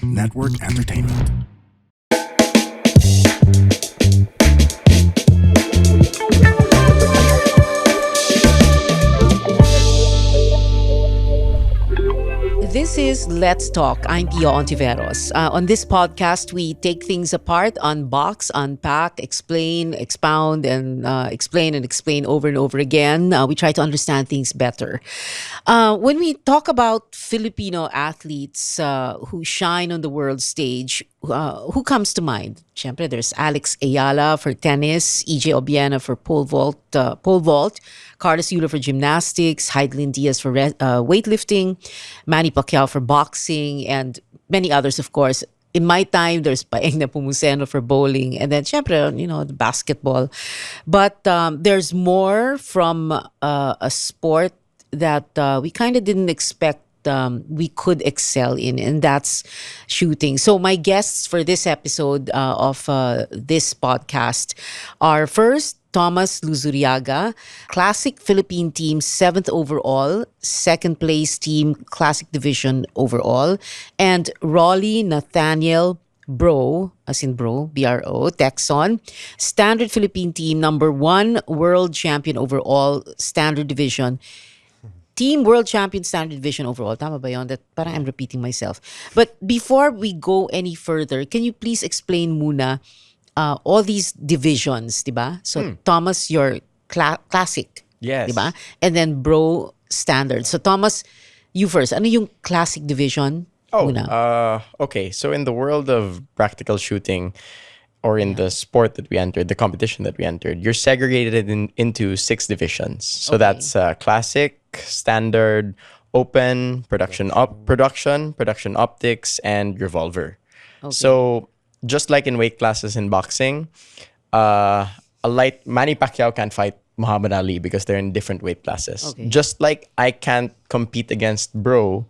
Network Entertainment. This is Let's Talk. I'm Pia Ontiveros. On this podcast, we take things apart, unbox, unpack, explain, expound, and explain over and over again. We try to understand things better. When we talk about Filipino athletes who shine on the world stage, who comes to mind? Siyempre, there's Alex Ayala for tennis, EJ Obiena for pole vault, Carlos Yulo for gymnastics, Heidelin Diaz for weightlifting, Manny Pacquiao for boxing, and many others, of course. In my time, there's Paeng Nepomuceno for bowling, and then, syempre, the basketball. But there's more from a sport that we kind of didn't expect we could excel in, and that's shooting. So my guests for this episode of this podcast are first Thomas Luzurriaga, Classic Philippine Team 7th overall, second place team Classic Division overall, and Rolly Nathaniel Bro, as in bro, BRO, Tecson, Standard Philippine Team number 1 world champion overall, Standard Division. Team World Champion Standard Division overall. Tama ba yun? That parang I'm repeating myself. But before we go any further, can you please explain muna all these divisions, diba? So Thomas, your classic, Yes. diba? And then Bro Standard. So Thomas, you first. Ano yung classic division? Muna? Okay. So in the world of practical shooting, or in the sport that we entered, the competition that we entered, you're segregated into 6 divisions. So that's classic, standard, open, production optics, and revolver. So just like in weight classes in boxing, Manny Pacquiao can't fight Muhammad Ali because they're in different weight classes. Just like I can't compete against Bro,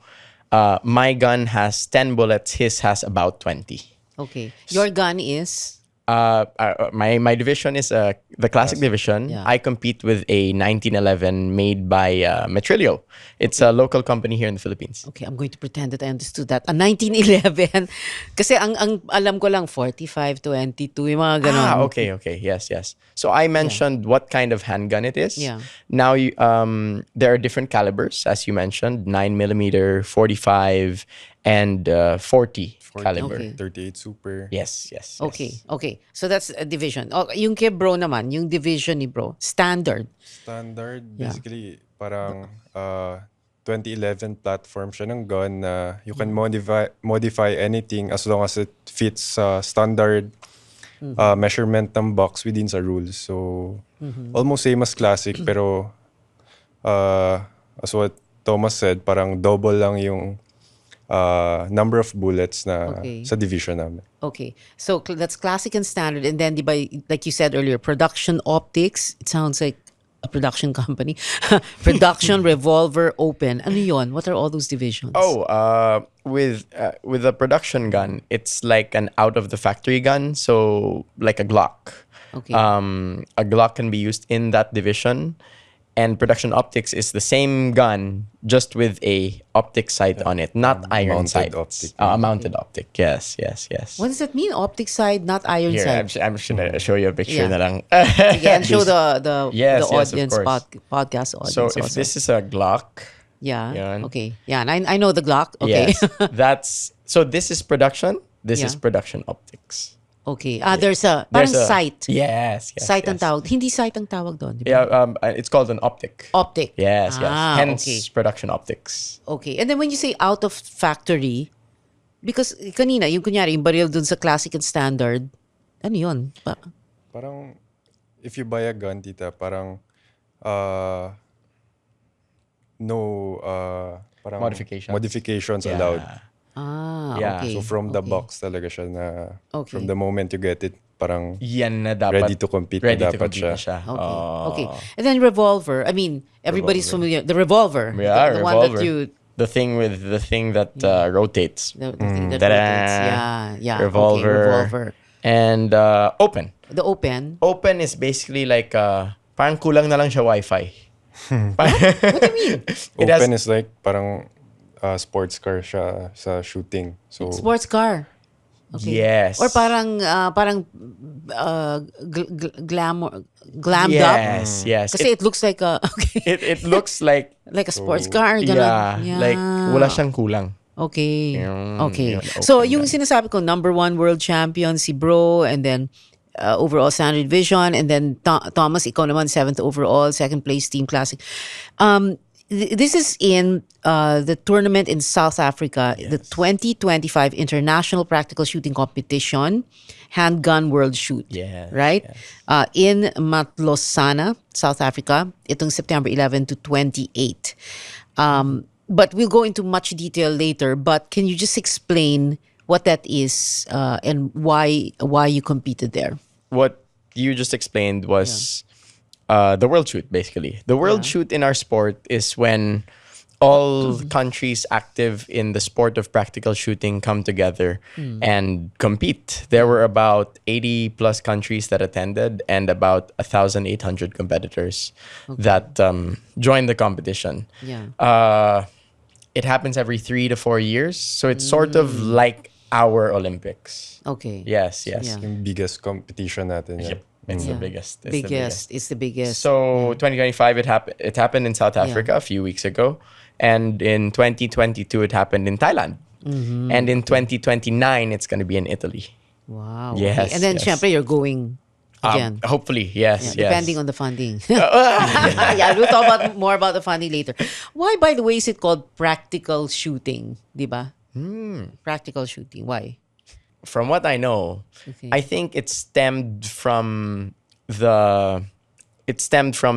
my gun has 10 bullets, his has about 20. Okay. Your gun is? My division is the classic division. Yeah. I compete with a 1911 made by Metrilio. It's a local company here in the Philippines. Okay, I'm going to pretend that I understood that. A 1911. Kasi ang alam ko lang 45-22 yung mga ganon. Okay. Yes. So I mentioned what kind of handgun it is. Yeah. Now there are different calibers, as you mentioned, 9mm, 45, and 40 caliber. Okay. 38 Super. Yes. Okay. So that's a division. Yung kay Bro naman, yung division ni Bro, standard. Standard, basically, parang 2011 platform siya ng gun na you can modify anything as long as it fits standard measurement ng box within sa rules. So, almost same as classic, pero as what Thomas said, parang double lang yung number of bullets na sa division namin. Okay. So that's classic and standard. And then, like you said earlier, production optics. It sounds like a production company. Production, revolver, open. Ano yun? What are all those divisions? With a production gun, it's like an out of the factory gun. So like a Glock. Okay. A Glock can be used in that division. And production optics is the same gun, just with a optic sight on it, not iron sight. A mounted optic. Yes. What does that mean? Optic side, not iron Here, side. I'm just gonna show you a picture na lang. Again, show the Yes, of audience, course. podcast audience. So if also. this is a Glock, Yeah. Yan. Okay. Yeah, and I know the Glock. Okay. Yes, so this is production. This is production optics. Okay. There's a parang sight. Yes. Sight ang tawag. Hindi sight ang tawag doon, di ba? Yeah, it's called an optic. Optic. Yes. Hence okay. production optics. Okay. And then when you say out of factory, because kanina, yung kunyari, yung baril dun sa classic and standard, ano yun? Parang, if you buy a gun, tita, parang parang modifications allowed. Okay. So from the box talaga siya na from the moment you get it, parang yan na dapat, ready to compete na dapat siya. Okay. And then revolver. I mean, everybody's familiar. The revolver. Yeah, the revolver. one that you... The thing that rotates. The thing that rotates. Yeah. Revolver. Okay, revolver. And open. The open. Open is basically like parang kulang na lang siya Wi-Fi. What do you mean? Open is like parang sports car siya sa shooting. So, Sports car. Okay. Yes. Or parang glammed up. Yes. Kasi it looks like a okay. It looks like Like a sports car, ganun. like wala siyang kulang. Okay. Okay. Yung So, open yung lang. sinasabi ko, number 1 world champion si Bro, and then overall standard division, and then Thomas, ikaw naman 7th overall, second place team classic. This is in the tournament in South Africa, the 2025 International Practical Shooting Competition, Handgun World Shoot. Yes, Right? yes. In Matlosana, South Africa, itong September 11 to 28. But we'll go into much detail later. But can you just explain what that is and why you competed there? What you just explained was the world shoot, basically. The world shoot in our sport is when all countries active in the sport of practical shooting come together and compete. There were about 80 plus countries that attended and about 1,800 competitors that joined the competition. Yeah. It happens every 3 to 4 years. So it's sort of like our Olympics. Okay. Yes. Yeah. yung biggest competition natin yan. Yep. It's the biggest. It's the Biggest. It's the biggest. So 2025, it happened in South Africa a few weeks ago, and in 2022 it happened in Thailand, and in 2029 it's going to be in Italy. Wow. Yes, Okay. And then, yes. syempre, you're going again. Hopefully, yes, yes. Depending on the funding. Yeah, we'll talk more about the funding later. Why, by the way, is it called practical shooting? Diba? Practical shooting. Why? From what I know, Okay. I think it stemmed from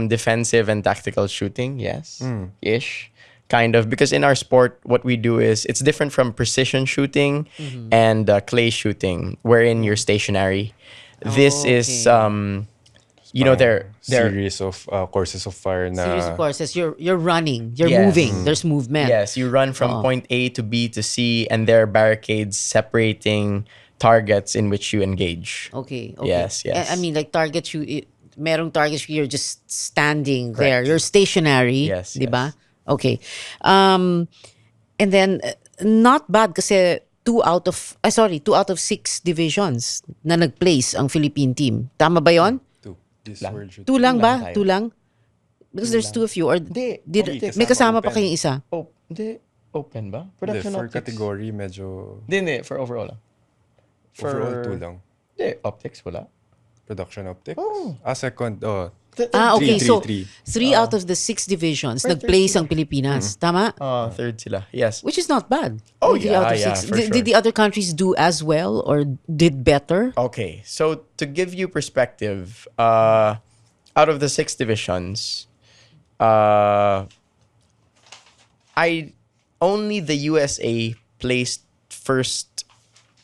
defensive and tactical shooting. Yes, ish. Kind of, because in our sport, what we do is it's different from precision shooting and clay shooting, wherein you're stationary. This is, they're series of courses of fire na Series of courses. You're running. You're Yes. moving. There's movement. yes, you run from point A to B to C, and there are barricades separating targets in which you engage. Okay. Okay. Yes, yes. I mean, like target shoot. Merong target shoot. You're just standing there. You're stationary. Yes, Diba? yes. Okay. And then not bad kasi 2 out of 6 divisions na nag-place ang Philippine team. Tama ba 'yon? this world shoot. 2 lang ba? tayo. 2 lang? Because there's 2 of you, or Hindi. may kasama pa open. kayong isa? Oh, hindi. Open ba? Hindi, Production for optics. category medyo Hindi. For overall lang. overall 2 lang. Hindi. Optics, wala. Production optics. Oh. Second. Okay. Three, So, three. 3 out of the 6 divisions nag-place ang Pilipinas. Tama? Third sila. Yes. Which is not bad. Oh, 3 out of yeah, 6. for sure. Did the other countries do as well or did better? Okay. So, to give you perspective, out of the 6 divisions, only the USA placed first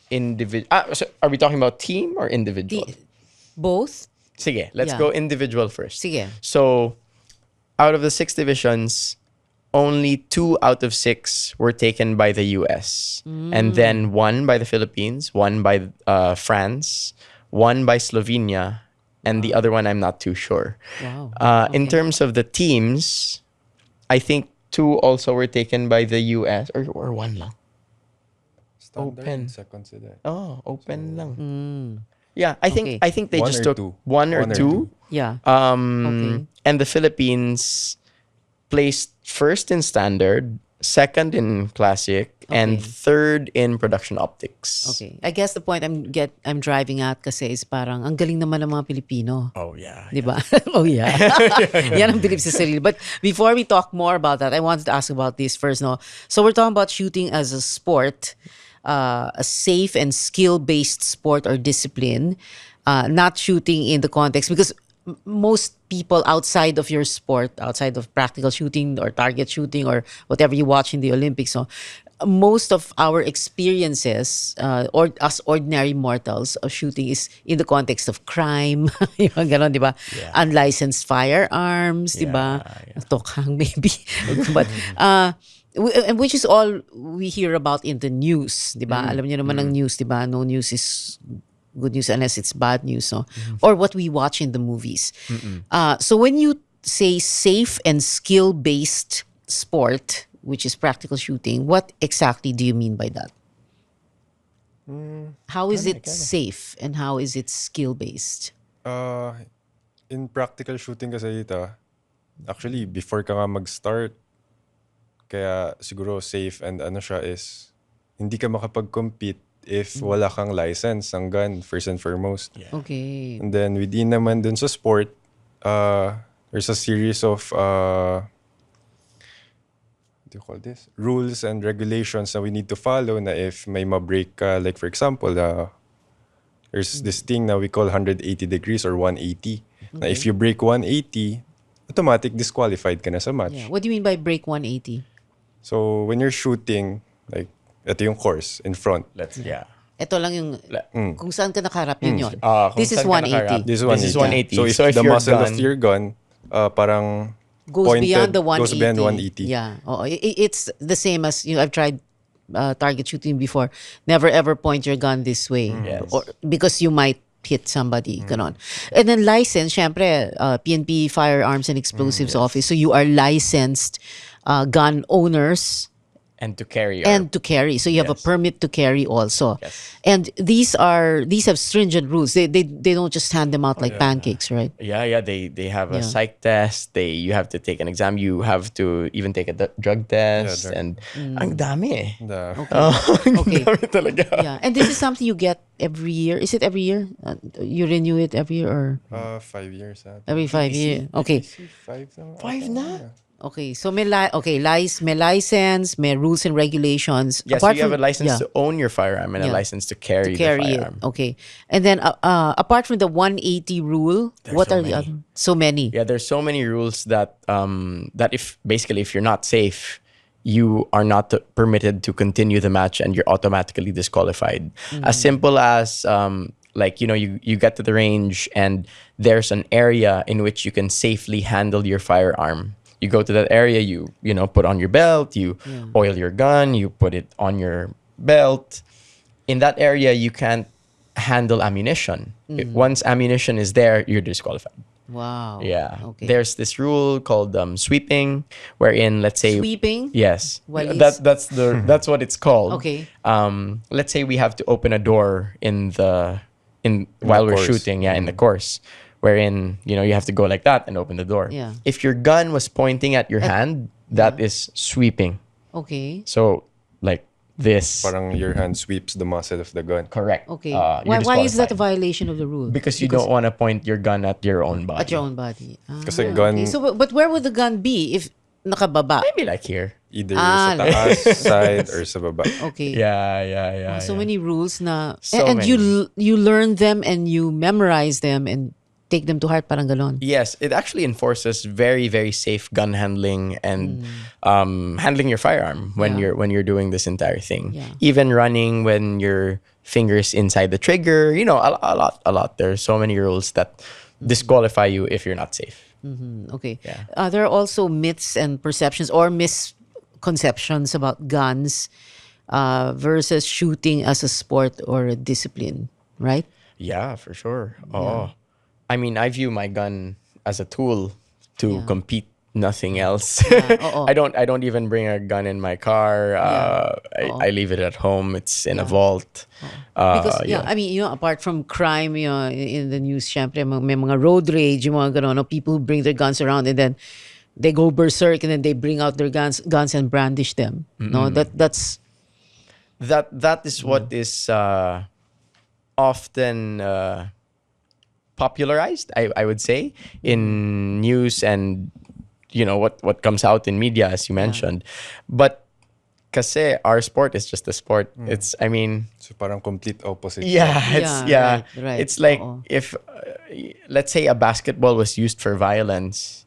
individual. So are we talking about team or individual? Both? Sige, let's Yeah. go individual first. Sige. So, out of the 6 divisions, only 2 out of 6 were taken by the US. And then 1 by the Philippines, 1 by France, 1 by Slovenia, and the other one I'm not too sure. Wow. In terms of the teams, I think 2 also were taken by the US, or 1 lang. Standard, Open. second sila. Oh, open lang. Yeah, I think Okay. they One just or took two. 1 or One or 2. Yeah. Um, And the Philippines placed first in standard, second in classic, and Okay. third in production optics. Okay. I guess the point I'm driving at kasi is parang ang galing naman ng mga Pilipino. Oh yeah. Di ba? Oh, yeah. Yan ang bilib sa sarili. But before we talk more about that, I wanted to ask about this first. No? So we're talking about shooting as a sport, a safe and skill-based sport or discipline, not shooting in the context. Because most people outside of your sport, outside of practical shooting or target shooting or whatever you watch in the Olympics, so most of our experiences, or as ordinary mortals of shooting, is in the context of crime, yung ganon, di ba? Unlicensed firearms, di ba? Tokhang maybe. But and which is all we hear about in the news, di ba? Alam niyo naman ang news, di ba? No news is good news unless it's bad news, no? Or what we watch in the movies. So when you say safe and skill-based sport, which is practical shooting, what exactly do you mean by that? How is it safe and how is it skill based? In practical shooting kasi dito, actually, before ka nga mag-start, kaya siguro safe and ano siya is, hindi ka makapag-compete if wala kang license ng gun, first and foremost. Okay. And then within naman dun sa sport, there's a series of what do you call this? Rules and regulations na we need to follow na if may ma-break ka, like for example, there's this thing na we call 180 degrees or 180. Na if you break 180, automatic disqualified ka na sa match. Yeah. What do you mean by break 180? So when you're shooting, like ito yung course in front. Ito lang yung kung saan ka nakaharap yun. Kung This is saan ka nakaharap. 180. This is 180. So if the your muzzle gun of your gun parang Goes pointed, beyond the 180. goes beyond 180. Yeah. It's the same as I've tried target shooting before. Never ever point your gun this way, Yes. or because you might hit somebody. Ganon. And then license, syempre, PNP Firearms and Explosives Office. So you are licensed gun owners. and to carry. And to carry, so you have a Yes. permit to carry also. Yes. And these have stringent rules. They don't just hand them out like pancakes, right? Yeah, they have a Yeah. psych test. You have to take an exam. You have to even take a drug test. drug. And ang dami. Okay. Ang dami talaga. Yeah, and this is something you get every year. Is it every year? You renew it every year or 5 years. every 5 years? Okay. 5 na. Okay, so may license, may rules and regulations. Yes, Apart you have a from- license yeah, to own your firearm and a Yeah. license to carry, to carry the it. firearm. Okay, and then apart from the 180 rule, what so are the many. other? So many. Yeah, there's so many rules that if you're not safe, you are not permitted to continue the match and you're automatically disqualified. As simple as you get to the range and there's an area in which you can safely handle your firearm. You go to that area, you put on your belt, you oil your gun, you put it on your belt. In that area, you can't handle ammunition. Once ammunition is there, you're disqualified. Wow. Yeah. Okay. There's this rule called sweeping, wherein let's say Sweeping? Yes. Walis? That's what it's called. Okay. Let's say we have to open a door while we're course. shooting, in the course, wherein you have to go like that and open the door. Yeah. If your gun was pointing at your hand, that is sweeping. Okay. So like this. Parang your hand sweeps the muzzle of the gun. Correct. Okay. You're Why is that a disqualified. violation of the rule? Because you don't want to point your gun at your own body. At your own body. Kasi gun, Okay. So, but where would the gun be if nakababa? Maybe like here. either sa taas, side, or sa baba. Okay. Yeah. So many rules na So and many. you learn them and you memorize them and take them to heart, parang galon. Yes, it actually enforces very, very safe gun handling and handling your firearm when you're doing this entire thing. Yeah. Even running when your fingers inside the trigger. A lot. There are so many rules that disqualify you if you're not safe. Okay. Yeah. There are also myths and perceptions or misconceptions about guns versus shooting as a sport or a discipline, right? Yeah, for sure. Oh, I mean, I view my gun as a tool to compete. Nothing else. oo. I don't even bring a gun in my car. I leave it at home. It's in a vault. Because I mean, apart from crime, in the news, syempre may mga road rage, yung mga ganon, people who bring their guns around and then they go berserk and then they bring out their guns and brandish them. No, that's That is what is often popularized, I would say, in news and what comes out in media, as you mentioned. But kasi our sport is just a sport. It's, I mean, So parang complete opposite. right. It's like Oo. if let's say a basketball was used for violence.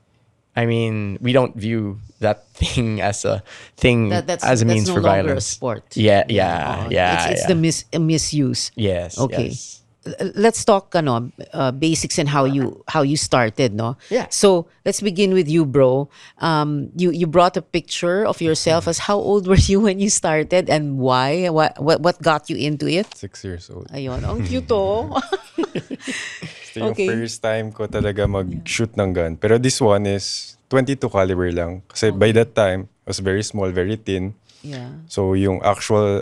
I mean, we don't view that thing as a thing that's as a means no for longer violence. a sport. Yeah. It's the misuse. Yes. Okay. Yes. Let's talk basics and how you started, no? Yeah. So let's begin with you, bro. You brought a picture of yourself as how old were you when you started and why? What got you into it? 6 years old. Ayun, ang cute oh. Ito yung Okay. first time ko talaga mag-shoot ng gun. Pero this one is 22 caliber lang. Kasi by that time, was very small, very thin. Yeah. So yung actual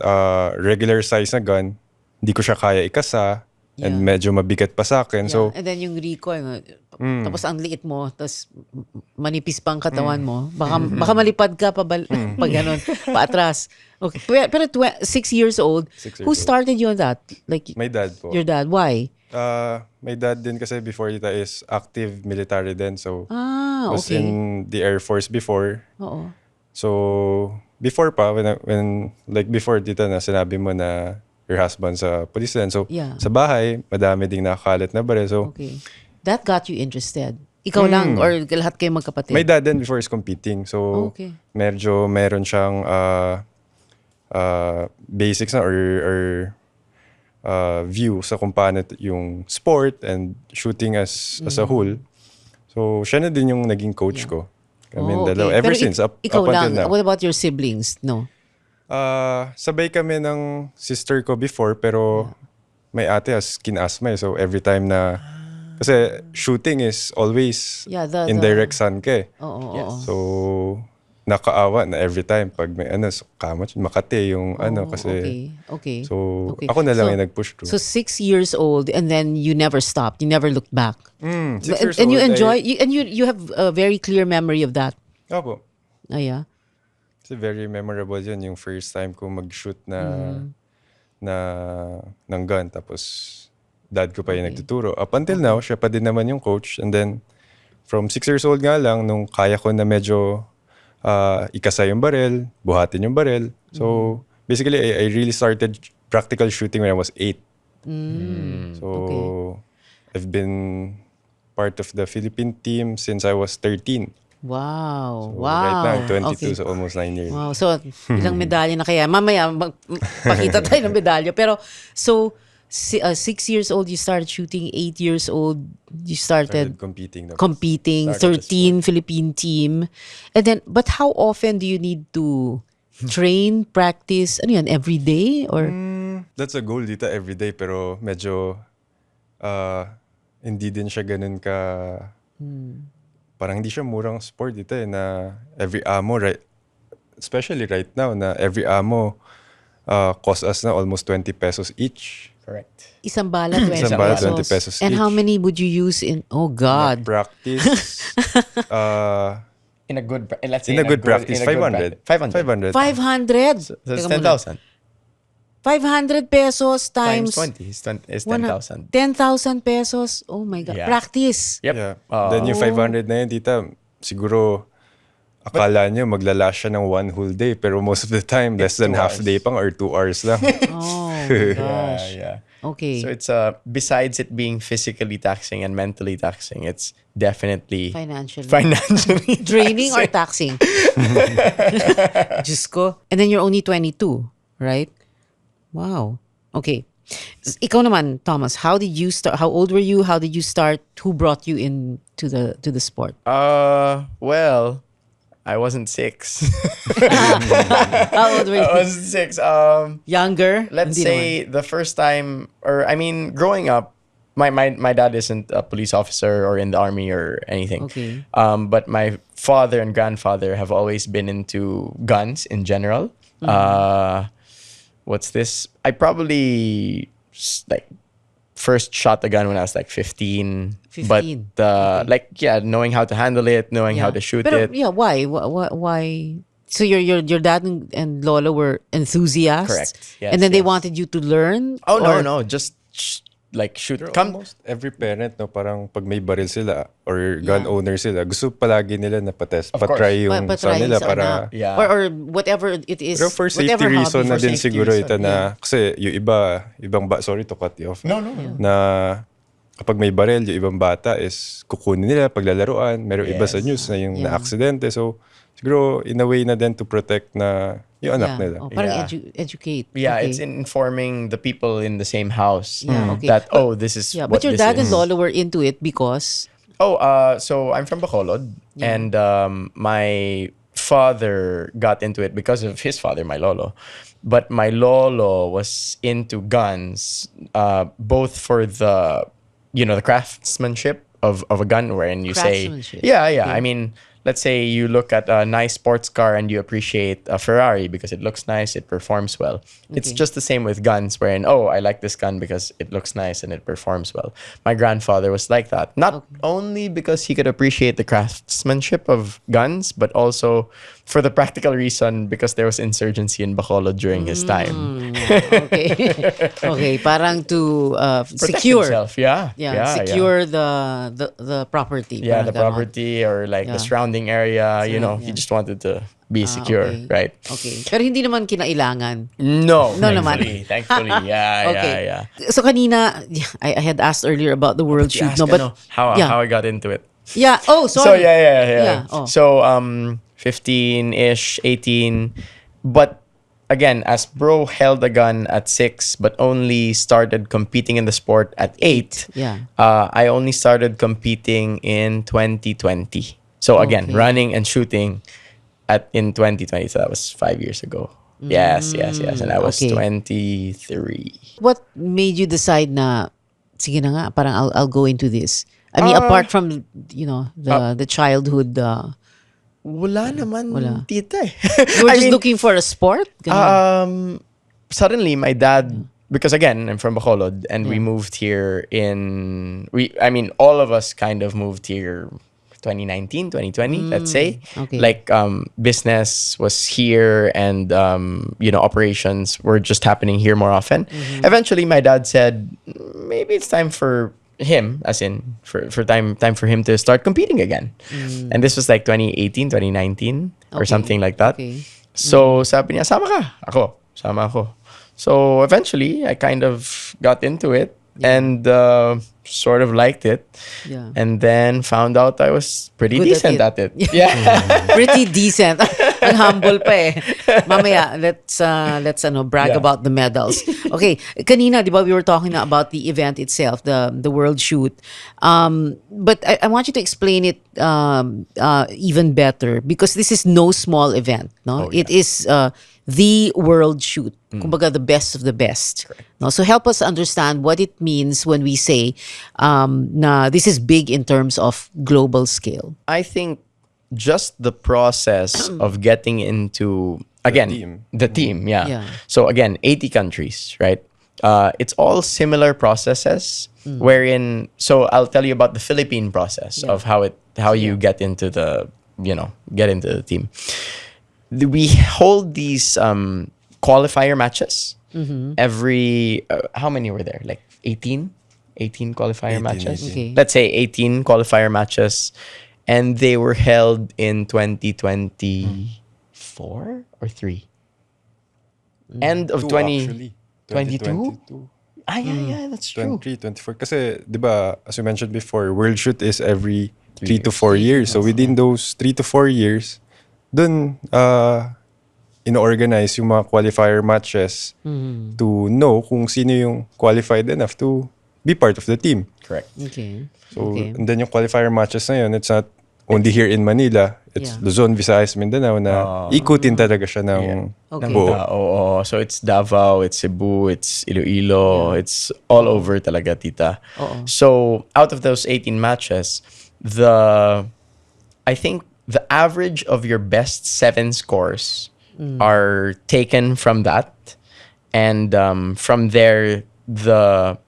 regular size na gun, hindi ko siya kaya ikasa and Yeah. medyo mabigat pa sa akin. Yeah. So And then yung recoil, tapos ang liit mo, tapos manipis pang katawan mo. Baka malipad ka pag ganun, paatras. Okay. Pero 6 years old, 6 years who old. started you on that? Like my dad po. your dad? Why? My dad din kasi before dito is active military din. So was Okay. in the Air Force before. Oo. So before pa, when like before dito na sinabi mo na your husband sa police din. So Yeah. sa bahay, madami ding nakakalat na baril. So Okay. That got you interested. Ikaw lang or lahat kayo magkapatid? my dad then before is competing. So Okay. medyo meron siyang basics na or view sa kung paano yung sport and shooting as a whole. So siya na din yung naging coach ko. Kami dalawa. okay. Ever Pero since, up ikaw until lang. now. What about your siblings? No. Sabay kami ng sister ko before pero may ate has skin asthma. So every time na kasi shooting is always Yeah, indirect sun ka eh. Oo. Yes. So nakaawa na every time pag may so, kamot Makati yung kasi Okay. so Okay. ako na lang So- yung nag-push through. So 6 years old, and then you never stopped. You never looked back. 6 And, years and you old, enjoy. You have a very clear memory of that. Opo. Oh yeah. Kasi very memorable yun yung first time ko mag-shoot ng gun. Tapos dad ko pa yung nagtuturo. Up until now, siya pa din naman yung coach. And then from 6 years old nga lang, nung kaya ko na medyo ikasa yung baril, buhatin yung baril. So basically, I really started practical shooting when I was 8. So I've been part of the Philippine team since I was 13. Wow. So wow. right now, I'm 22, Okay. so almost 9 years. Wow. So ilang medalya na kaya? Mamaya pakita tayo ng medalya. Pero so 6 years old you started shooting. 8 years old you started competing. competing. Started the 13 Philippine team. And then but how often do you need to train, practice? Ano yan, every day or That's a goal dito every day pero medyo hindi din siya ganun ka parang hindi siya murang sport dito eh na every ammo especially right now na every ammo cost us na almost 20 pesos each. Correct. isang bala 20 Isang bala, 20 pesos And how each. many would you use in God. Practice In a good, let's say in a good practice 500. 500. 500? So that's Teka muna. 10,000 500 pesos times times 20 is 10,000. 10,000 pesos. Oh my God. Yeah. Practice. Yep. Yeah. Then yung 500 na yun, tita, siguro akala nyo maglalast siya ng one whole day pero most of the time less than 2 half hours. day pang or 2 hours lang. Oh my gosh. Yeah. Okay. So it's besides it being physically taxing and mentally taxing, it's definitely Financially. financially Draining or taxing. taxing? Diyos ko. And then you're only 22, right? Wow. Okay. Ikaw naman, Thomas, how did you start? How old were you? How did you start? Who brought you in to the sport? Well, I wasn't 6. How old were I you? was 6. Younger? Let's Hindi say the first time, or I mean, growing up, my dad isn't a police officer or in the army or anything. Okay. But my father and grandfather have always been into guns in general. What's this? I probably like first shot the gun when I was like 15. 15. But Okay. like knowing how to handle it, knowing how to shoot Pero, it. yeah, why? Why? So your dad and Lola were enthusiasts? Correct. Yes, And then they yes. wanted you to learn? Oh Or- no, just like shoot. Pero Come. almost every parent, no, parang pag may baril sila or gun Yeah. owner sila, gusto palagi nila na course. patry yung Patry sa nila sa para... anak. Yeah. Or whatever it is. Pero for safety whatever reason hobby. na din safety siguro reason, ito na... Kasi yung sorry to cut you off. No. Na kapag may baril, yung ibang bata is kukunin nila paglalaruan. Meron iba sa Yes. news na yung Yeah. na-aksidente. So, siguro in a way na din to protect na yung anak nila. Oh, parang Yeah. educate. Yeah, Okay. it's informing the people in the same house Yeah, okay. that this is Yeah, what but your this dad is. and Lola were into it because... So I'm from Bacolod, and my father got into it because of his father, my lolo. But my lolo was into guns, both for the the craftsmanship of a gun, wherein you say, Craftsmanship. yeah. Okay. I mean, let's say you look at a nice sports car and you appreciate a Ferrari because it looks nice, it performs well. It's Okay. just the same with guns, wherein, oh, I like this gun because it looks nice and it performs well. My grandfather was like that. Not only because he could appreciate the craftsmanship of guns, but also for the practical reason because there was insurgency in Bacolod during his time. Okay. Okay, parang to Protect secure. himself. Yeah. Secure the property. Yeah, parang the ganon. property or like Yeah. the surrounding area, you know, yeah. he just wanted to be secure, Okay. right? Okay. Pero hindi naman kinailangan. No, No thankfully, naman. thankfully, yeah, Okay. yeah. So kanina, I had asked earlier about the world shoot. Ask, No, but how yeah. I got into it. Yeah. Oh, So sorry. yeah. Oh. So 15-ish, 18, but again, as bro held a gun at 6, but only started competing in the sport at 8. Yeah. I only started competing in 2020. So again, Okay. running and shooting in 2020. So that was 5 years ago. Yes. And I was okay. 23. What made you decide na sige na nga, parang I'll go into this? I mean, apart from, you know, the childhood, Wala naman, Wala. tita eh. you were I just mean, looking for a sport? Ganon. Suddenly my dad, because again I'm from Bacolod and we moved here all of us kind of moved here 2019 2020, let's say. okay. Like business was here and operations were just happening here more often. Eventually my dad said maybe it's time for him, as in for time for him to start competing again. And this was like 2018 2019 or Okay. something like that. Okay. So sabi niya, sama ako. So eventually I kind of got into it and sort of liked it. Yeah. And then found out I was pretty Good decent at at it. Yeah. Pretty decent. Ang humble pa eh. Mamaya, let's brag Yeah. about the medals. Okay, kanina, di ba, we were talking na about the event itself, the world shoot. But I want you to explain it even better because this is no small event, no? Oh, yeah. It is the world shoot. Kumbaga, the best of the best. No? So help us understand what it means when we say na this is big in terms of global scale. I think just the process of getting into the team, yeah. Yeah. So again, 80 countries, right? It's all similar processes wherein, so I'll tell you about the Philippine process of how you get into the team. We hold these qualifier matches every how many were there, like 18 qualifier 18, matches. 18. Okay. Let's say 18 qualifier matches, and they were held in 2024 or 3 end of 2022. 2022. Yeah, that's true. 23, 24. Kasi, di ba, as you mentioned before, World Shoot is every 3 to 4 years. So within those 3 to 4 years, dun ino-organize yung mga qualifier matches to know kung sino yung qualified enough to be part of the team. Correct. Okay. So, okay. and then yung qualifier matches na yun, it's not only here in Manila. It's Yeah. Luzon, Visayas, Mindanao na ikutin talaga siya ng Okay. buo. So it's Davao, it's Cebu, it's Iloilo, it's all over talaga, tita. So out of those 18 matches, I think the average of your best 7 scores are taken from that, and from there the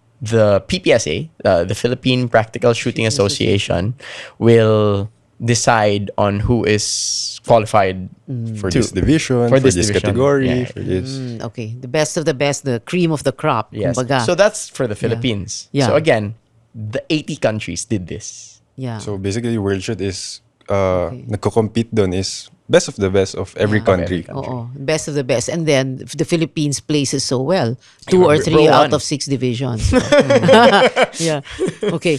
PPSA, the Philippine Practical Shooting Association, will decide on who is qualified For this division, for for this this division. category, Yeah. for this. Okay. The best of the best, the cream of the crop. Yes. Kumbaga. So that's for the Philippines. Yeah. So again, the 80 countries did this. yeah. So basically, World Shoot is, nagko-compete doon is best of the best of every country. Oo, best of the best. And then the Philippines places so well. 2 or 3 Bro, out one. of 6 divisions. Yeah. Okay.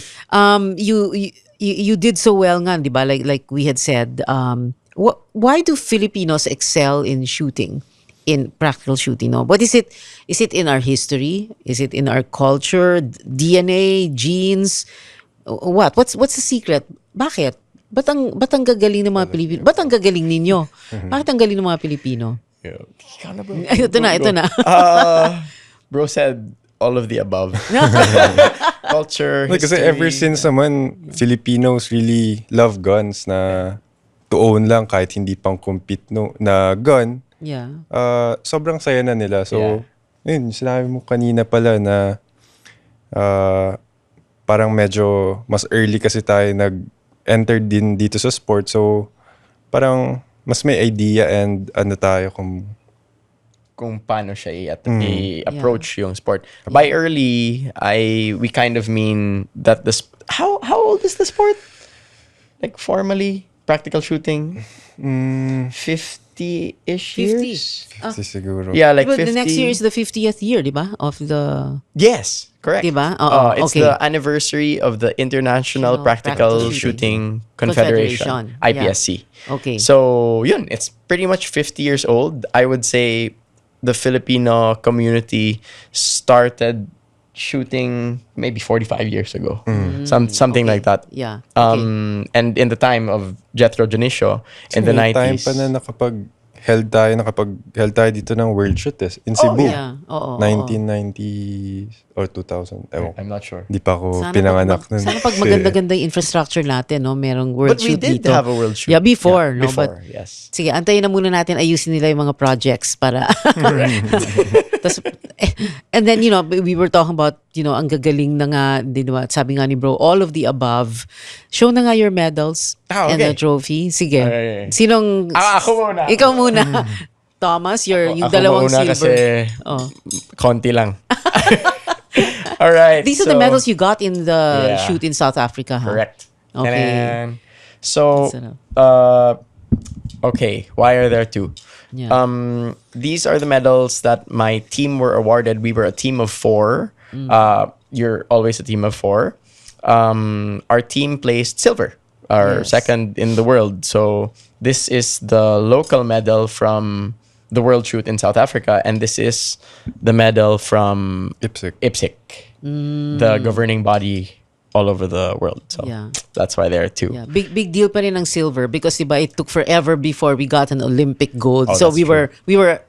You did so well nga, di ba? Like we had said, why do Filipinos excel in shooting? In practical shooting, no? What is it? Is it in our history? Is it in our culture, DNA, genes? What? What's the secret? Bakit? Ba't ang gagaling ng mga Pilipino? Ba't ang gagaling ninyo? Bakit ang galing ng mga Pilipino? Ikaw na, bro. Ito na. Bro said all of the above. Culture, Like, kasi history. ever since naman, Filipinos really love guns na to own lang kahit hindi pang compete no, na gun, Yeah. sobrang saya na nila. So, Yeah. yun, sinabi mo kanina pala na parang medyo mas early kasi tayo nag-enter din dito sa sport. So, parang mas may idea and ano tayo Kung paano siya i-approach yung sport. Yeah. By early, we kind of mean that how old is the sport? Like formally, practical shooting? 50-ish 50. years? kasi siguro. Yeah, like But 50. the next year is the 50th year, di ba? Of the... Yes, correct. Diba? Oo, It's okay. the anniversary of the International Practical Shooting Confederation, Yeah. IPSC. Okay. So, yun, it's pretty much 50 years old. I would say the Filipino community started shooting maybe 45 years ago. Something Okay. like that. Yeah. Okay. And in the time of Jethro Janicio in the May time 90s. pa na nakapag-held tayo dito ng World Shoot in Cebu. Yeah. Oo. 1990 or 2000. Ewan ko. I'm not sure. Di pa ako Sana pinanganak nun. Sana pag maganda-ganda yung infrastructure natin, no? Merong World But we Shoot did dito. have a World Shoot. Yeah, before, no? Before, But, yes. sige, antayin na muna natin, ayusin nila yung mga projects para... Tas, and then, we were talking about, ang gagaling na nga, di ba, sabi nga ni bro, all of the above. Show na nga your medals and okay. the trophy. Sige. Okay. Sinong... Ako muna. Ikaw muna. Thomas, yung Ako dalawang muna silver. kasi Oh. konti lang. All right. These are the medals you got in the Yeah. shoot in South Africa, huh? Correct. Okay. And so, That's okay, why are there two? Yeah. These are the medals that my team were awarded. We were a team of 4. You're always a team of 4. Our team placed silver, our Yes. second in the world. So this is the local medal from the World Shoot in South Africa, and this is the medal from IPSC, the governing body all over the world. So Yeah. that's why there are 2. Yeah, big deal pa rin ang silver because diba it took forever before we got an Olympic gold. Oh, So that's we were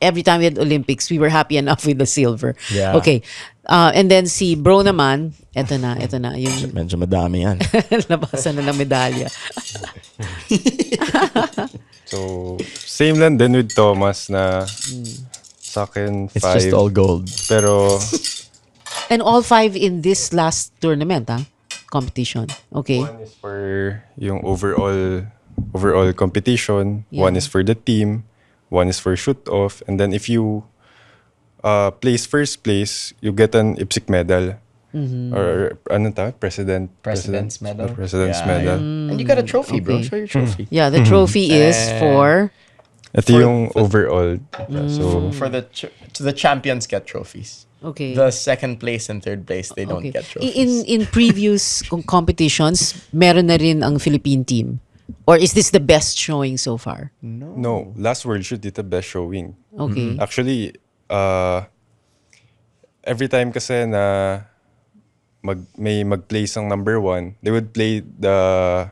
every time we had Olympics, we were happy enough with the silver. Yeah. Okay. And then si bro naman, eto na yung Medyo madami yan. labasan na ng medalya. So, same lang din with Thomas na sa akin 5. It's just all gold. Pero And all 5 in this last tournament, competition. Okay. one is for yung overall competition, Yeah. one is for the team, one is for shoot-off, and then if you place first place, you get an IPSC medal. Or ano ta? President's medal. President's Yeah. medal. And you got a trophy, bro. Okay. Show your trophy. Yeah, the trophy is for Ito yung overall. So, For the champions get trophies. okay. The second place and third place, they don't get trophies. In previous competitions, meron na rin ang Philippine team. Or is this the best showing so far? no. Last World Shoot, dito best showing. Okay. Actually, every time kasi na may mag-place ang number 1, they would play the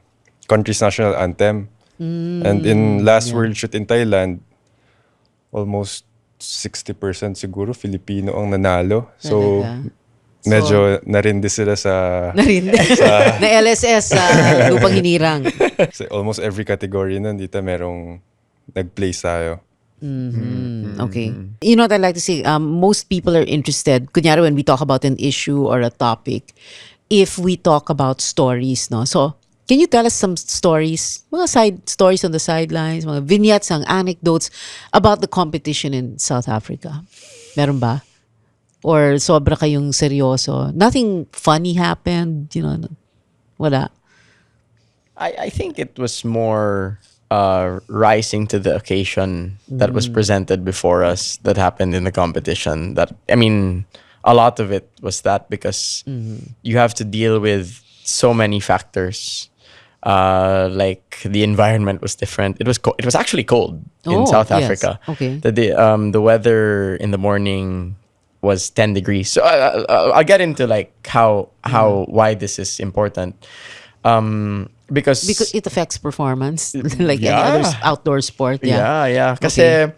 country's national anthem. And in last World Shoot in Thailand, almost 60% siguro Filipino ang nanalo. So, Talaga? medyo narindi sila sa Narindi. Na LSS sa lupang hinirang. almost every category nun dito merong nag-place tayo. Okay. You know what I like to say? Most people are interested, kunyari when we talk about an issue or a topic, if we talk about stories, no? So, can you tell us some stories, mga side stories on the sidelines, mga vignettes, ang anecdotes about the competition in South Africa? Meron ba? Or sobra kayong seryoso? Nothing funny happened, wala. I think it was more rising to the occasion that was presented before us that happened in the competition. A lot of it was that because you have to deal with so many factors. Like the environment was different. It was actually cold in South yes. Africa. Okay. The weather in the morning was 10 degrees. So I'll get into like why this is important. Because it affects performance like any other outdoor sport. Yeah. Kasi,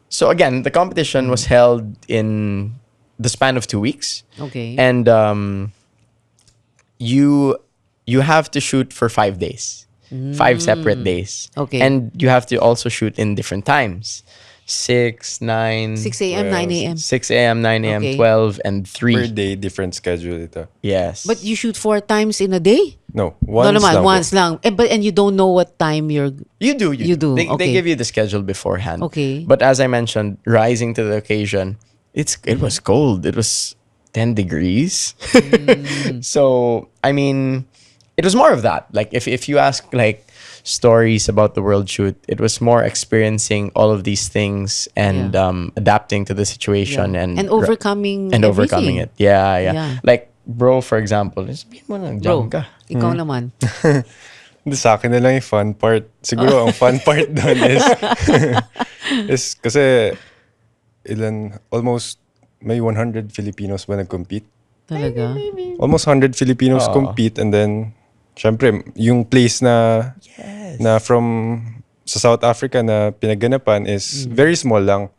so again, the competition was held in the span of 2 weeks. Okay. And you have to shoot for 5 days. 5 separate days. Okay. And you have to also shoot in different times. 6, 9, 6 a.m., 9 a.m. 6 a.m., 9 a.m., Okay. 12, and Per 3. day, different schedule ito. Yes. But you shoot 4 times in a day? No, No once naman, lang po. once lang. And you don't know what time you're... You do. You do, They okay. give you the schedule beforehand. Okay. But as I mentioned, rising to the occasion, it was cold. It was 10 degrees. So, I mean, it was more of that. Like, if you ask, like, stories about the world shoot, it was more experiencing all of these things and adapting to the situation and overcoming overcoming everything. it. Yeah. Yeah. Like, bro, for example, sabihin mo ng Bro, jam ka. ikaw naman. Hindi, sa akin na lang yung fun part. Siguro ang fun part doon is kasi almost may 100 Filipinos ba nag-compete? Talaga? Almost 100 Filipinos compete, and then syempre yung place na from sa South Africa na pinagganapan is very small lang.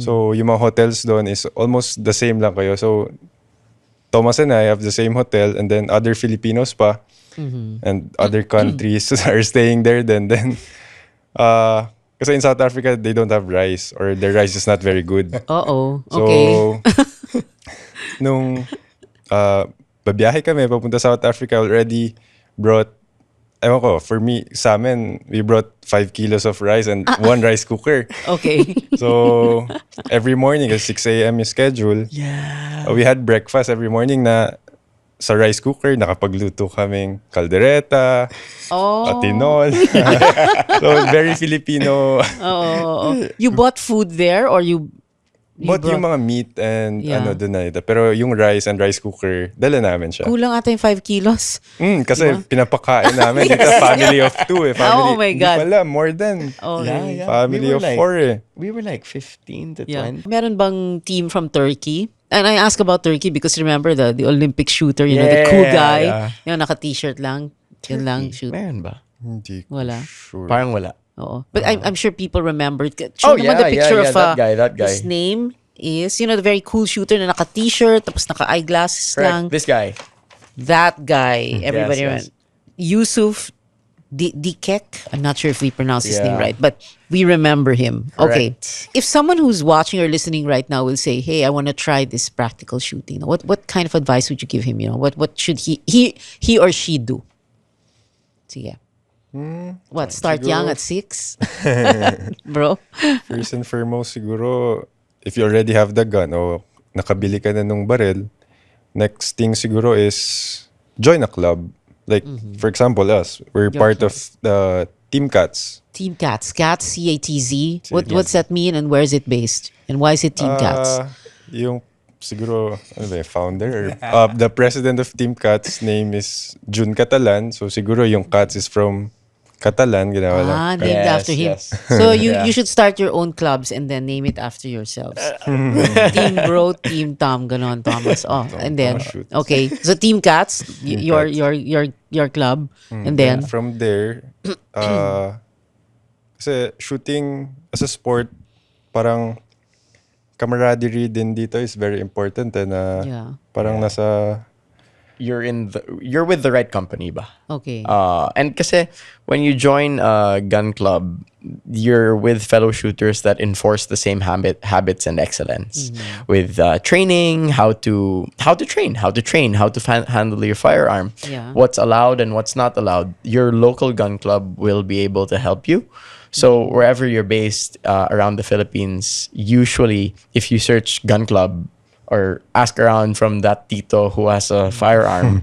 So yung mga hotels doon is almost the same lang kayo. So Thomas and I have the same hotel, and then other Filipinos pa and other countries are staying there then kasi in South Africa they don't have rice, or their rice is not very good. Oo. So Okay. nung babiyahe kami papunta South Africa, already brought, ewan ko, for me, sa amin, we brought 5 kilos of rice and 1 rice cooker. Okay. So, every morning, at 6 a.m. yung schedule, we had breakfast every morning na sa rice cooker, nakapagluto kaming kaldereta, atinol. So, very Filipino. You bought food there or you But yung mga meat and doon na ito. Pero yung rice and rice cooker, dala namin siya. kulang ata yung 5 kilos. Kasi pinapakain namin dito, family of 2 eh. Oh Family, my God. Hindi pala, more than. Okay. Family of 4 eh. We were like 15 to Yeah. 20. Meron bang team from Turkey? And I ask about Turkey because remember the Olympic shooter, the cool guy, naka-t-shirt lang. Yun lang, shoot. Meron ba? Hindi ko Wala. sure. Parang wala. Oo. But I'm sure people remember. Show naman the picture of that guy. his name is, the very cool shooter na naka-t-shirt, tapos naka-eyeglasses lang. Correct. This guy. That guy. Everybody yes. Yusuf Dikek. I'm not sure if we pronounce his name Yeah. right, but we remember him. Okay. Correct. If someone who's watching or listening right now will say, "Hey, I want to try this practical shooting," what kind of advice would you give him? What should he or she do? Sige. What? Start siguro- young at 6, bro. First and foremost, siguro, if you already have the gun o nakabili ka na nung baril, next thing siguro is join a club. Like, for example, us. We're part of the Team Cats. Team Cats, CATZ. What's that mean, and where is it based, and why is it Team Cats? Yung siguro, founder or the president of Team Cats name is Jun Catalan. So siguro yung Cats is from Catalan, ginawa lang. Named Yes, after him. yes. So you should start your own clubs and then name it after yourselves. Team Bro, Team Tom, ganon, Thomas. And then shoot. okay, so Team Cats, your club, and then From there, kasi shooting as a sport, parang camaraderie din dito is very important na parang nasa You're with the right company ba? okay. And kasi when you join a gun club, you're with fellow shooters that enforce the same habits and excellence with training, how to train, how to handle your firearm, what's allowed and what's not allowed. Your local gun club will be able to help you. So wherever you're based around the Philippines, usually if you search gun club or ask around from that tito who has a firearm,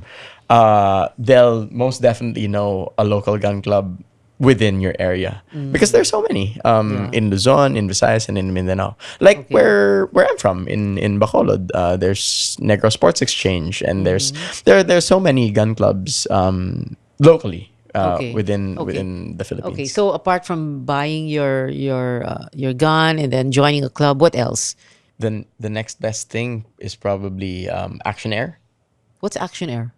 they'll most definitely know a local gun club within your area because there's so many in Luzon, in Visayas, and in Mindanao. Like where I'm from in Bacolod, there's Negro Sports Exchange, and there's so many gun clubs locally within the Philippines. Okay, so apart from buying your gun and then joining a club, what else? Then the next best thing is probably Action Air. What's Action Air?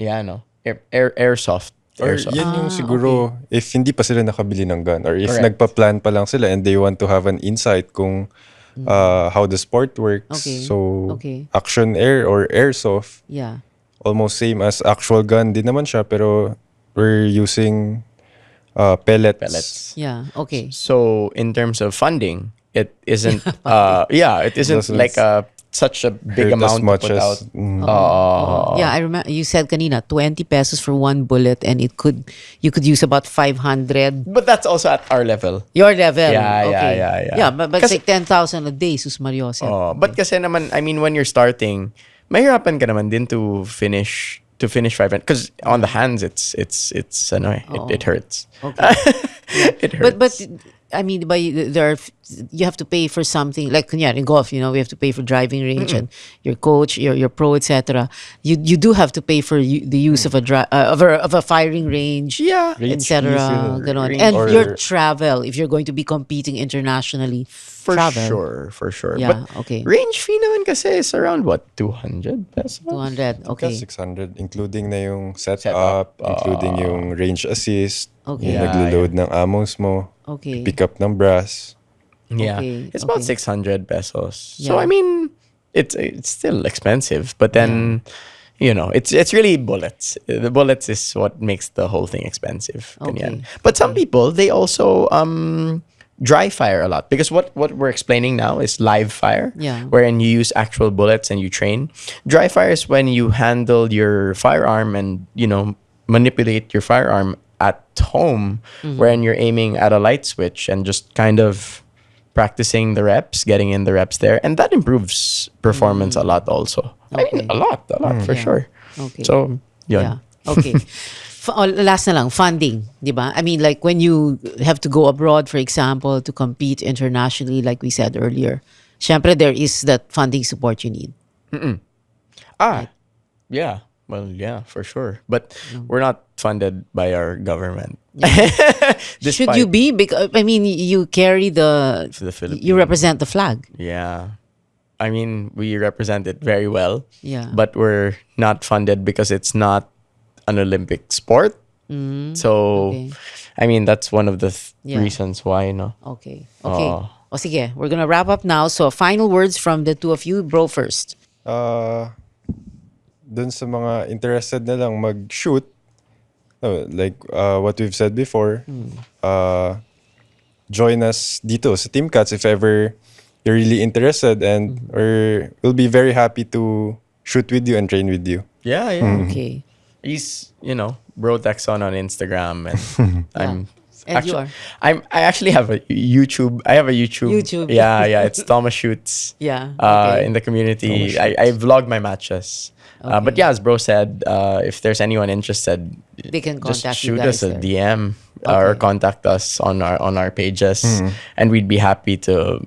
Yeah, no. Airsoft. or Airsoft. yan yung siguro if hindi pa sila nakabili ng gun, or if Correct. nagpa-plan pa lang sila and they want to have an insight kung how the sport works. Okay. So Okay. Action Air or Airsoft, Yeah. almost same as actual gun din naman siya, pero we're using pellets. Pellets. Yeah. Okay. So in terms of funding, it isn't. It isn't Doesn't like such a big hurt as amount much to put out. as Yeah, I remember you said kanina 20 pesos for one bullet, and you could use about 500. But that's also at our level. Your level. Yeah, Okay. yeah. Yeah, but it's Kasi- like 10,000 a day, sus Mariosep. But kasi naman, I mean, when you're starting, mahirapan ka naman din to finish 500 because on the hands it's ano it hurts. Okay. It hurts. But I mean, you have to pay for something like in golf. We have to pay for driving range and your coach, your pro, etc. You do have to pay for the use of a firing range, yeah, Range etc. fees, Ganon. range And or- your travel if you're going to be competing internationally. for travel. sure. Yeah, But okay. range fee naman kasi is around what 200 pesos. 200. Okay. Okay. 600, including na yung Setup, setup, including yung range assist, Okay. yung Yeah, naglo-load ng ammos mo, Okay. pick up ng brass. Yeah, Okay, it's about okay. 600 pesos. So Yeah. I mean, it's still expensive, but then it's really bullets. The bullets is what makes the whole thing expensive. Okay, Ganyan. But some people they also dry fire a lot because what we're explaining now is live fire, Yeah. wherein you use actual bullets and you train. Dry fire is when you handle your firearm and manipulate your firearm at home, wherein you're aiming at a light switch and just kind of practicing the reps, getting in the reps there, and that improves performance a lot also. I Okay. mean, a lot for Yeah. sure. Okay. So, Yeah. yun. Okay. Last na lang, funding, di ba? I mean, like when you have to go abroad, for example, to compete internationally, like we said earlier, syempre there is that funding support you need. Yeah. Well, yeah, for sure. But we're not funded by our government. Should you be? Because I mean, you carry For the Philippines. you represent the flag. Yeah. I mean, we represent it very well. Yeah. But we're not funded because it's not an Olympic sport. So, Okay. I mean, that's one of the Yeah. reasons why, no? Okay. Oh. O sige, we're gonna wrap up now. So, final words from the two of you. Bro first. Dun sa mga interested na lang mag-shoot, like what we've said before, join us dito sa Team Cats if ever you're really interested, and we'll be very happy to shoot with you and train with you. Yeah, yeah. Okay. He's, Bro Tecson on Instagram, and I'm And you are? I actually have a YouTube. I have a YouTube. YouTube. Yeah. It's Thomas Shoots. Yeah. Okay. In the community, I vlog my matches. But yeah, as Bro said, if there's anyone interested, They can just contact you shoot guys us a there. DM or Okay. contact us on our pages, and we'd be happy to,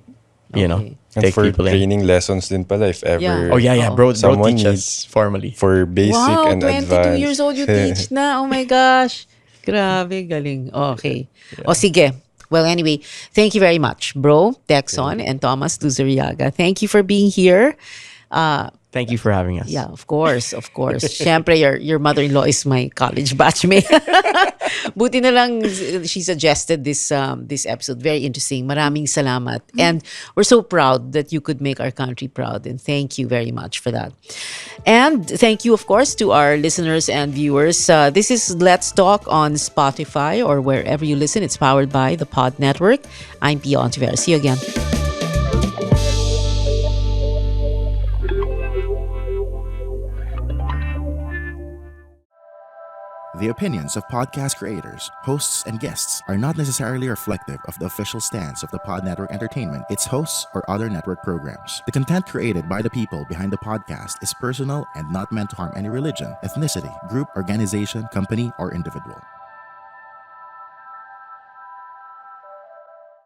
Okay. And take for people in. training lessons din pala if ever Yeah. Oh yeah, Oo. bro Someone teaches formally. for basic Wow, and 22 advanced. years old you teach na. Oh my gosh. Grabe, galing. Okay. O sige. Well, anyway, thank you very much, Bro Tecson and Thomas Luzurriaga. Thank you for being here. Thank you for having us. Yeah, of course, of course. Siyempre, your mother-in-law is my college batchmate. Buti na lang she suggested this episode. Very interesting. Maraming salamat. And we're so proud that you could make our country proud. And thank you very much for that. And thank you, of course, to our listeners and viewers. This is Let's Talk on Spotify or wherever you listen. It's powered by the Pod Network. I'm Pia Ontiveros. See you again. The opinions of podcast creators, hosts, and guests are not necessarily reflective of the official stance of the Pod Network Entertainment, its hosts, or other network programs. The content created by the people behind the podcast is personal and not meant to harm any religion, ethnicity, group, organization, company, or individual.